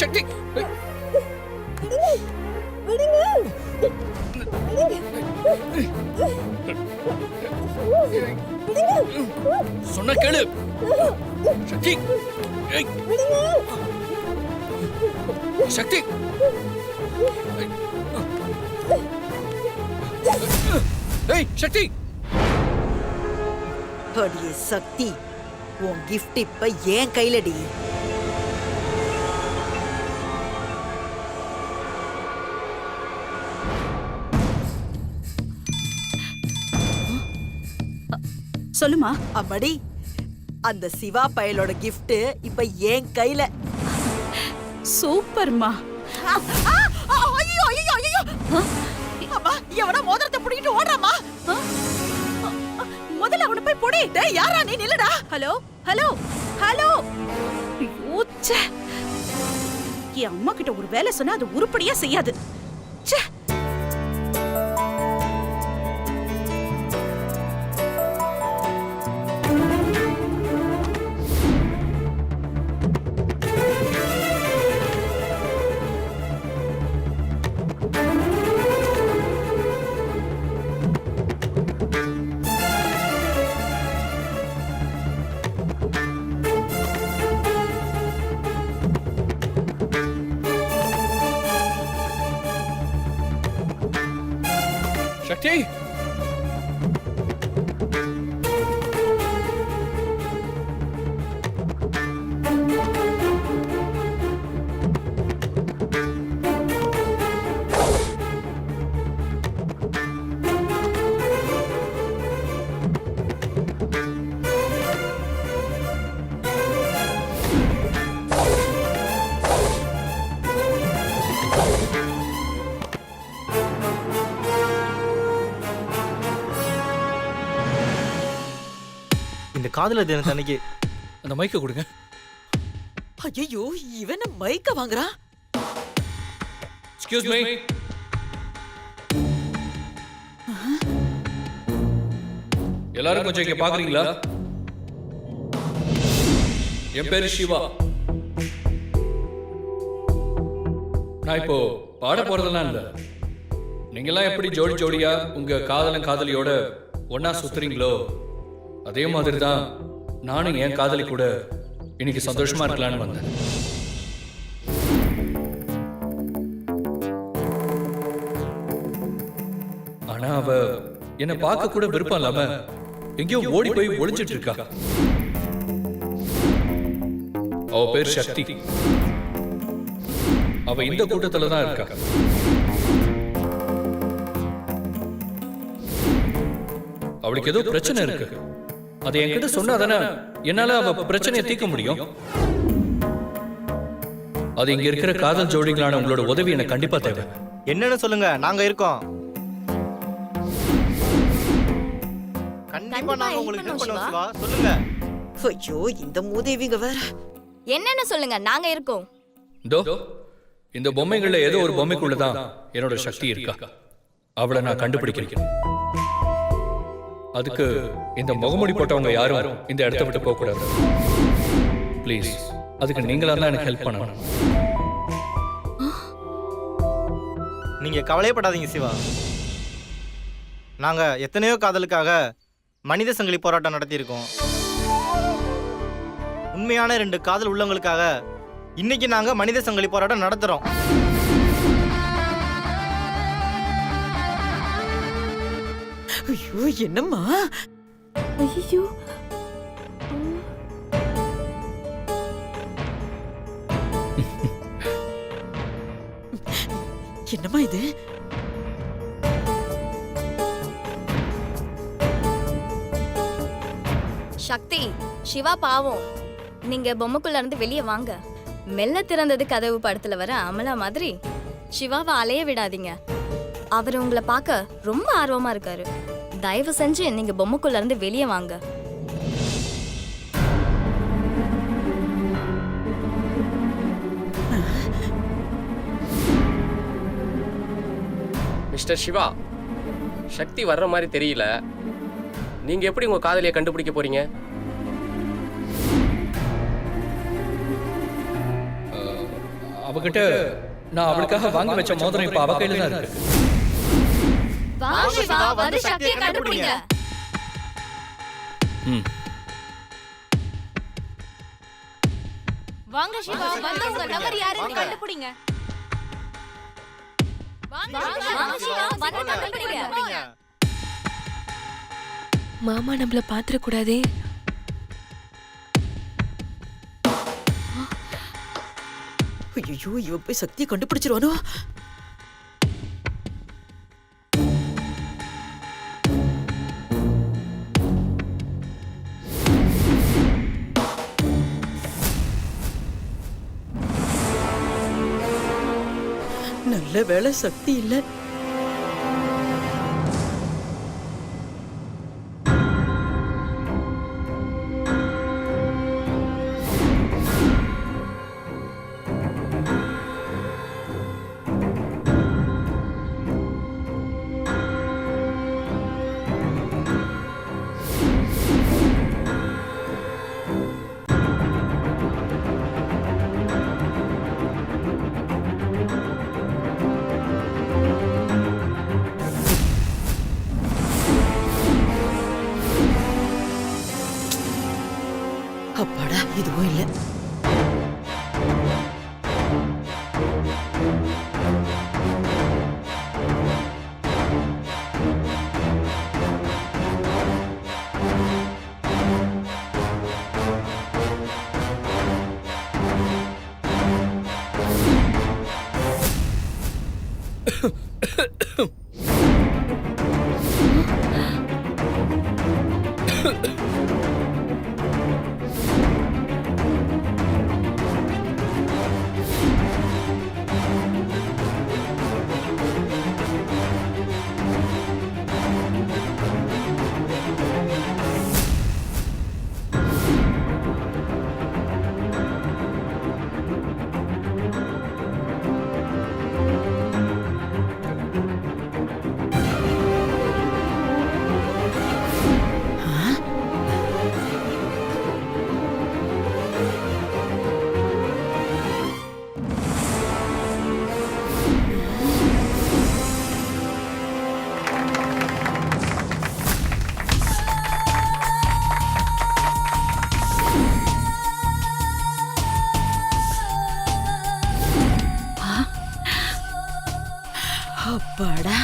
சக்தி சொன்ன கேளு சக்தி. சக்தி சக்தி அடியே சக்தி, உன் கிஃப்ட் இப்ப ஏன் கையிலடி. சொல்லுமா. அம்மாடி, அந்த சிவா பயலோட கிஃப்ட் இப்ப ஏன் கையில. சூப்பர்மா. ஐயோ ஐயோ ஐயோ, அம்மா எவனா மோதிரத்தை புடிக்கிட்டு ஓடுறாமா. முதல்ல அவனை போய் பொடி. டேய் யாரா நீ, நில்லுடா. Hello hello hello. ஐயோ ச்சே, என் அம்மா கிட்ட ஒரு வேலை சொன்னா அது உருப்படியா செய்யாது. ச்சே. சக்தி இந்த காதலர் தினத்தன்னைக்கு அந்த மைக்க கொடுங்க. ஐயோ, இவன் மைக்க வாங்குறான். Excuse me. எல்லாரும் கொஞ்சம் இங்க பாக்குறீங்களா? என் பேரு சிவா. நான் இப்போ பாட போறதெல்லாம் இல்ல. நீங்கெல்லாம் எப்படி ஜோடி ஜோடியா உங்க காதலன் காதலியோட ஒன்னா சுத்துறீங்களோ அதே மாதிரி தான் நானும் என் காதலி கூட இன்னைக்கு சந்தோஷமா இருக்கலான்னு வந்தேன். ஆனா அவ என்னை பார்க்க கூட விருப்பம் இல்லாம எங்கேயோ ஓடி போய் ஒளிஞ்சிட்டு இருக்கா. அவ பேர் சக்தி. அவ இந்த கூட்டத்துல தான் இருக்கா. அவளுக்கு ஏதோ பிரச்சனை இருக்கு. அதை என்கிட்ட சொன்னாதானே என்னால அவ பிரச்சனையை தீர்க்க முடியும். அது இங்க இருக்கிற காதல் ஜோடிகளான உங்களோட உதவி எனக்கு கண்டிப்பா தேவை. என்னன்னு சொல்லுங்க, நாங்க இருக்கோம். கண்டிப்பா நாங்க உங்களுக்கு ஹெல்ப் பண்ணுவோம் சிவா. சொல்லுங்க. ஐயோ, இந்த மூதேவிங்க வேற. என்னன்னு சொல்லுங்க, நாங்க இருக்கோம். இந்த பொம்மைகள்ல ஏதோ ஒரு பொம்மைக்குள்ளதான் என்னோட சக்தி இருக்கா. அவளை நான் கண்டுபிடிக்கிறேன். அதுக்கு இந்த முகமூடி போட்டவங்க யாரும் இந்த இடத்த விட்டு போக கூடாது. ப்ளீஸ், அதுக்கு நீங்களா தான் எனக்கு ஹெல்ப் பண்ணணும். நீங்க கவலைப்படாதீங்க சிவா. நாங்க எத்தனையோ காதலுக்காக மனித சங்கிலி போராட்டம் நடத்தியிருக்கோம். உண்மையான 2 காதல் உள்ளவங்களுக்காக இன்னைக்கு நாங்க மனித சங்கிலி போராட்டம் நடத்துறோம். ஐயோ, என்னம்மா? ஐயோ, என்னம்மா இது? சக்தி, சிவா பாவம். நீங்க பொம்மைக்குள்ள இருந்து வெளியே வாங்க. மெல்ல திறந்தது கதவு படத்துல வர அமலா மாதிரி சிவாவை அலைய விடாதீங்க. அவர் உங்களை பார்க்க ரொம்ப ஆர்வமா இருக்காரு. தயவு செஞ்சு நீங்க பொம்மைக்குள்ள இருந்து வெளியே வாங்க. மிஸ்டர் சிவா, சக்தி வர்ற மாதிரி தெரியல. நீங்க எப்படி உங்க காதலியை கண்டுபிடிக்க போறீங்க? அவகிட்ட நான் அவளுக்காக வாங்கி வச்ச மோதிரம் இப்ப அவ கையில தான் இருக்கு. வா சிவா, வந்து சக்தியை கண்டுபிடிங்க. ம். வாங்க சிவா, வந்து உங்க லவர் யாருன்னு கண்டுபிடிங்க. வாங்க சிவா, வந்து கண்டுபிடிங்க. மாமா நம்மள பாத்துற கூடாதே. ஐயோ, இவன் போய் சக்தியை கண்டுபிடிச்சிருவானோ? நல்ல வேளை சக்தி இல்ல. அப்பாடா, இதுவும் இல்ல. அப்பாடா.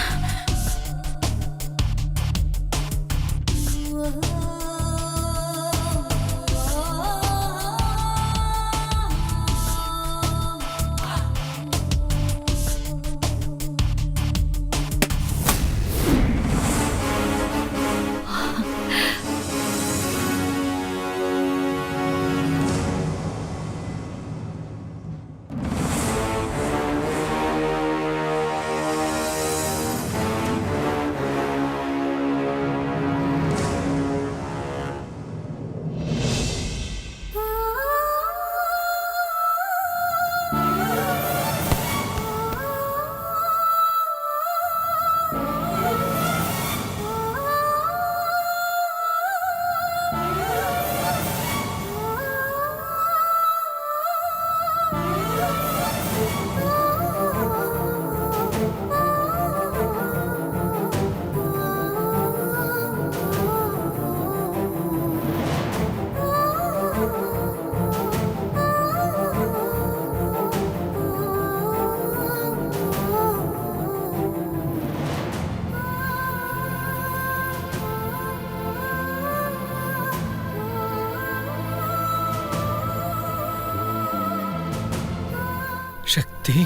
சக்தி,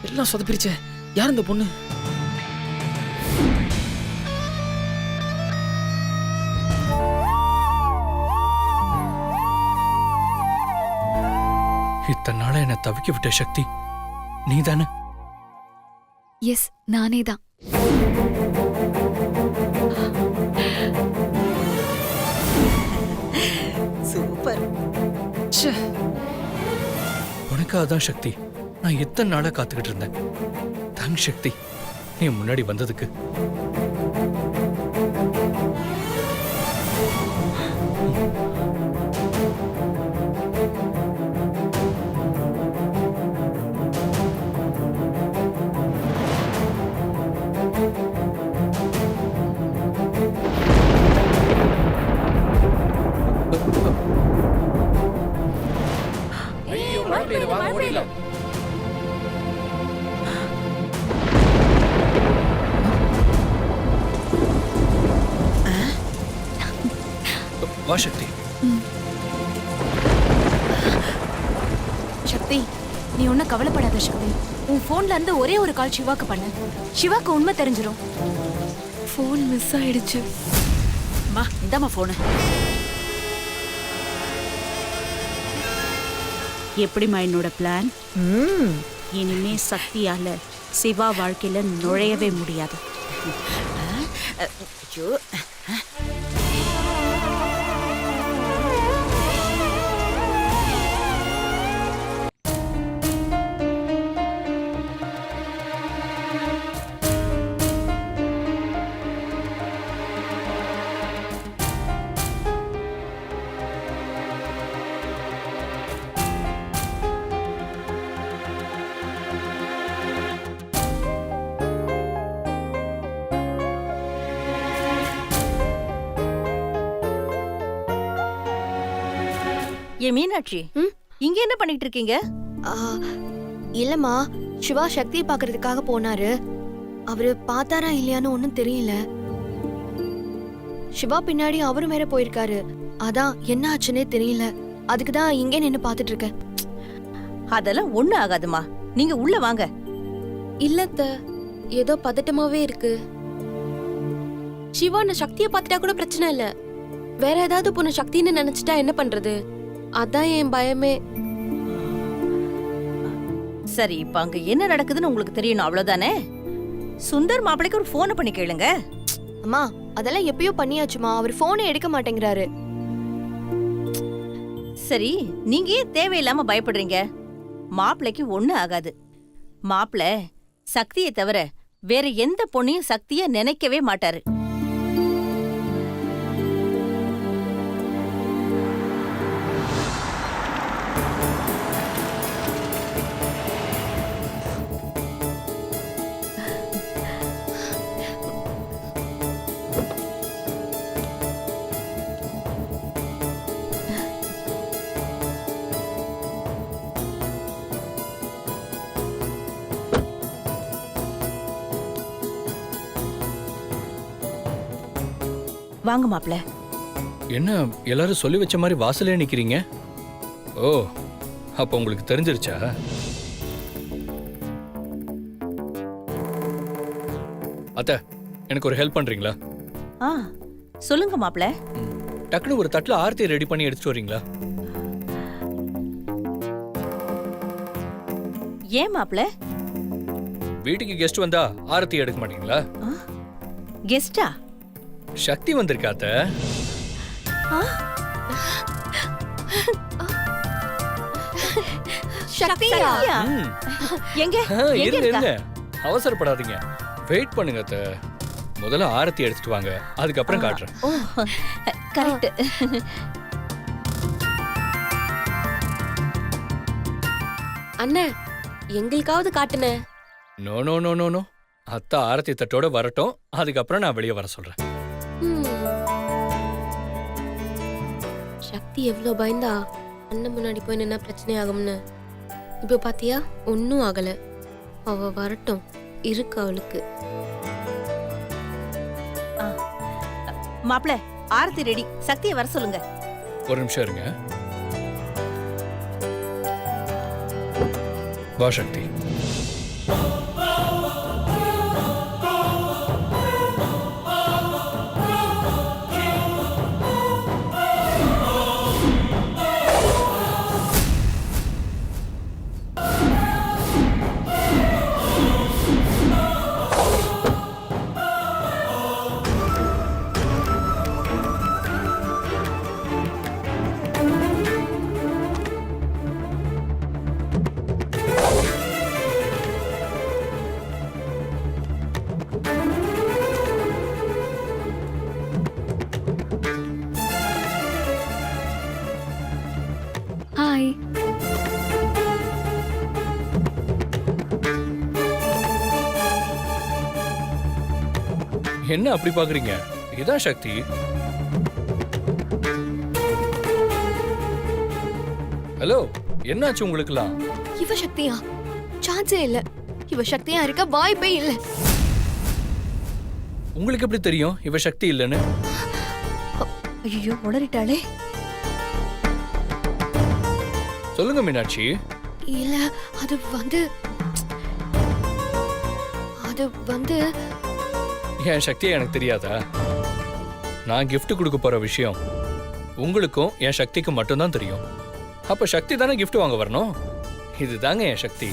எல்லாம் சொதப்பிருச்ச. யார் இந்த பொண்ணு? இத்தனை நாளா என்ன தவிக்க விட்ட சக்தி நீதானே? எஸ், நானே தான். சூப்பர். ச்சே, உனக்காக தான் சக்தி நான் எத்தனை நாளா காத்துக்கிட்டு இருந்தேன். தேங்க்ஸ் சக்தி, நீ முன்னாடி வந்ததுக்கு. ஐயோ மழை பெய்யுது, வாங்க ஓடிடலாம். வா சக்தி. சக்தி, நீ ஒன்னும் கவலைப்படாத சக்தி. உன் போன்ல இருந்து ஒரே ஒரு கால் சிவாக்கு பண்ணு. சிவாக்கு உண்மை தெரிஞ்சிரும். போன் மிஸ் ஆயிடுச்சு. மா இந்தாம்மா போனு. எப்படிம்மா என்னோட பிளான்? இனிமே சக்தியால சிவா வாழ்க்கையில நுழையவே முடியாது. ஐயோ, ஏ மீனாட்சி, இங்க என்ன பண்ணிட்டு இருக்கீங்க? இல்லம்மா, சிவா சக்தியை பாக்குறதுக்காக போனாரு. அவரு பார்த்தாரா இல்லையான்னு ஒன்னும் தெரியல. சிவா பின்னாடி அவரும் வேற போயிருக்காரு. அதான் என்ன ஆச்சுன்னே தெரியல. அதுக்கு தான் இங்கே நின்னு பாத்துட்டு இருக்கேன். அதெல்லாம் ஒண்ணு ஆகாதுமா, நீங்க உள்ள வாங்க. இல்லத்த, ஏதோ பதட்டமாவே இருக்கு. சிவா நான் சக்தியை பார்த்துட்டா கூட பிரச்சனை இல்ல. வேற ஏதாவது பொண்ணு சக்தின்னு நினைச்சிட்டா என்ன பண்றது? அதான் என் பயமே. சரி, இப்ப அங்க என்ன நடக்குதுன்னு உங்களுக்கு தெரியணும், அவ்வளவுதானே? சுந்தர் மாப்பிளைக்கு ஒரு போனை பண்ணி கேளுங்க. அம்மா, அதெல்லாம் எப்பயோ பண்ணியாச்சுமா. அவர் போனே எடுக்க மாட்டேங்கிறாரு. சரி, நீங்க ஏன் தேவையில்லாம பயப்படுறீங்க? மாப்பிளைக்கு ஒண்ணு ஆகாது. மாப்பிள சக்தியை தவிர வேற எந்த பொண்ணையும் சக்திய நினைக்கவே மாட்டாரு. வாங்க மாப்பிள. என்ன எல்லாரும் சொல்லி வச்ச மாதிரி வாசலே நிக்கிறீங்க? ஓ, அப்ப உங்களுக்கு தெரிஞ்சிருச்சா? அத்த, எனக்கு ஒரு ஹெல்ப் பண்றீங்களா? சொல்லுங்க மாப்பிள. டக்குனு ஒரு தட்டுல ஆர்த்தி ரெடி பண்ணி எடுத்துட்டு வரீங்களா? ஏன் மாப்பிள? வீட்டுக்கு கெஸ்ட் வந்தா ஆரத்தி எடுக்க மாட்டீங்களா? கெஸ்டா? சக்தி வந்திருக்காத்த. சக்தியா? எங்க இருங்க, அவசரப்படாதீங்க, வெயிட் பண்ணுங்க அத்த. முதல்ல ஆரத்தி எடுத்துட்டு வாங்க, அதுக்கப்புறம் காட்டுறேன். கரெக்ட். அண்ணே, எங்களுக்காவது காட்டுன. No no no no no, அத்தை ஆரத்தி தட்டோட வரட்டும், அதுக்கப்புறம் நான் வெளியே வர சொல்றேன். சக்தி எவ்வளவு பயந்தா அண்ணன் முன்னாடி போய் நின்னா பிரச்சனை ஆகும்னு. இப்ப பாத்தியா, ஒன்னும் ஆகல. அவ வரட்டும், இருக்கு அவளுக்கு. மாப்பிள, ஆரத்தி ரெடி. சக்தியை வர சொல்லுங்க. ஒரு நிமிஷம் இருங்க. வா சக்தி. என்ன அப்படி பாக்குறீங்க? இதான் சக்தி. ஹலோ, என்னாச்சு உங்களுக்குலாம்? இவ சக்தியா? சான்ஸே இல்ல. இவ சக்தியா இருக்க வாய்ப்பே இல்ல. உங்களுக்கு எப்படி தெரியும் இவ சக்தி இல்லைன்னு? ஐயோ உளறிட்டாளே. சொல்லுங்க மீனாட்சி. இல்ல, அது வந்து என் சக்தியை எனக்கு தெரியாதா? நான் gift கொடுக்க போற விஷயம் உங்களுக்கும் என் சக்திக்கும் மட்டும்தான் தெரியும். அப்ப சக்தி தானே gift வாங்க வரணும். இதுதாங்க என் சக்தி.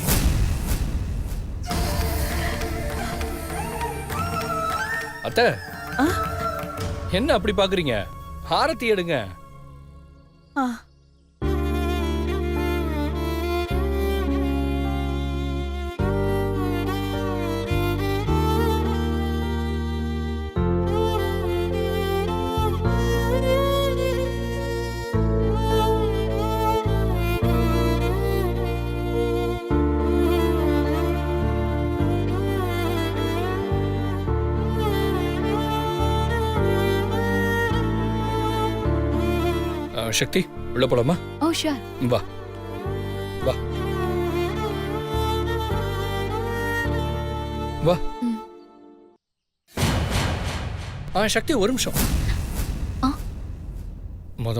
அத்தை, என்ன அப்படி பாக்குறீங்க? ஆரத்தி எடுங்க. ஆ. சக்தி, உள்ள போலாமா? ஓ ஷூர். வா வா வா. சக்தி, ஒரு நிமிஷம்.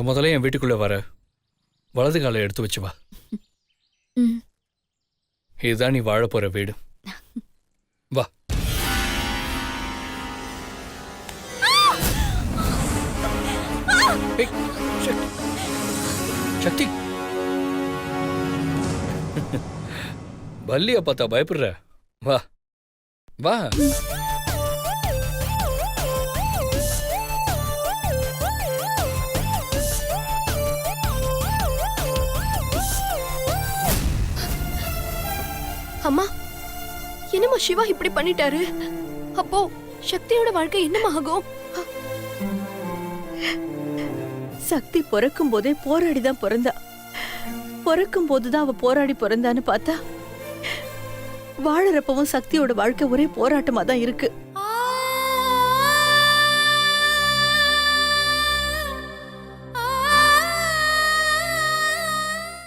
முதல்ல என் வீட்டுக்குள்ள வர வலது காலை எடுத்து வச்சு வா. இதுதான் நீ வாழ போற வீடு. வா. ஏய், சக்தி, பல்லிய பார்த்தா பயப்படுற? வா வா. அம்மா, என்னம்மா சிவா இப்படி பண்ணிட்டாரு? அப்போ சக்தியோட வாழ்க்கை என்னம்மா ஆகும்? சக்தி பிறக்கும் போதே போராடி தான் பிறந்தா. பிறக்கும் போதுதான் அவ போராடி பிறந்தான்னு பார்த்தா வாழறப்பவும் சக்தியோட வாழ்க்கை ஒரே போராட்டமா தான் இருக்கு.